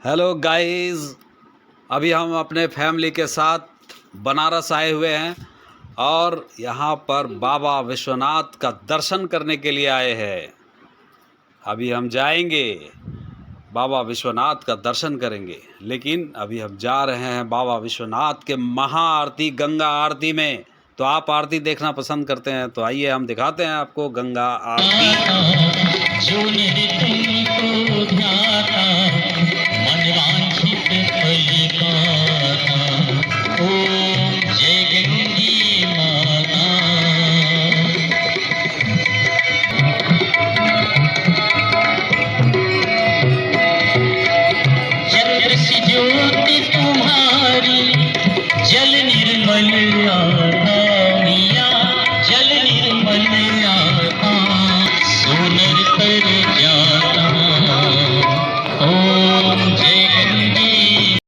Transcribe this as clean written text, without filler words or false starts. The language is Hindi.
हेलो गाइस, अभी हम अपने फैमिली के साथ बनारस आए हुए हैं और यहाँ पर बाबा विश्वनाथ का दर्शन करने के लिए आए हैं। अभी हम जाएंगे, बाबा विश्वनाथ का दर्शन करेंगे, लेकिन अभी हम जा रहे हैं बाबा विश्वनाथ के महाआरती गंगा आरती में। तो आप आरती देखना पसंद करते हैं तो आइए हम दिखाते हैं आपको गंगा आरती। जो नहीं तुमको ध्याता मन वांछित फल पाता। ओम जय गंगी माता। जलदृश्य ज्योति तुम्हारी जल निर्मल आता मिया, जल निर्मल आता सोनर तर जाता। ओम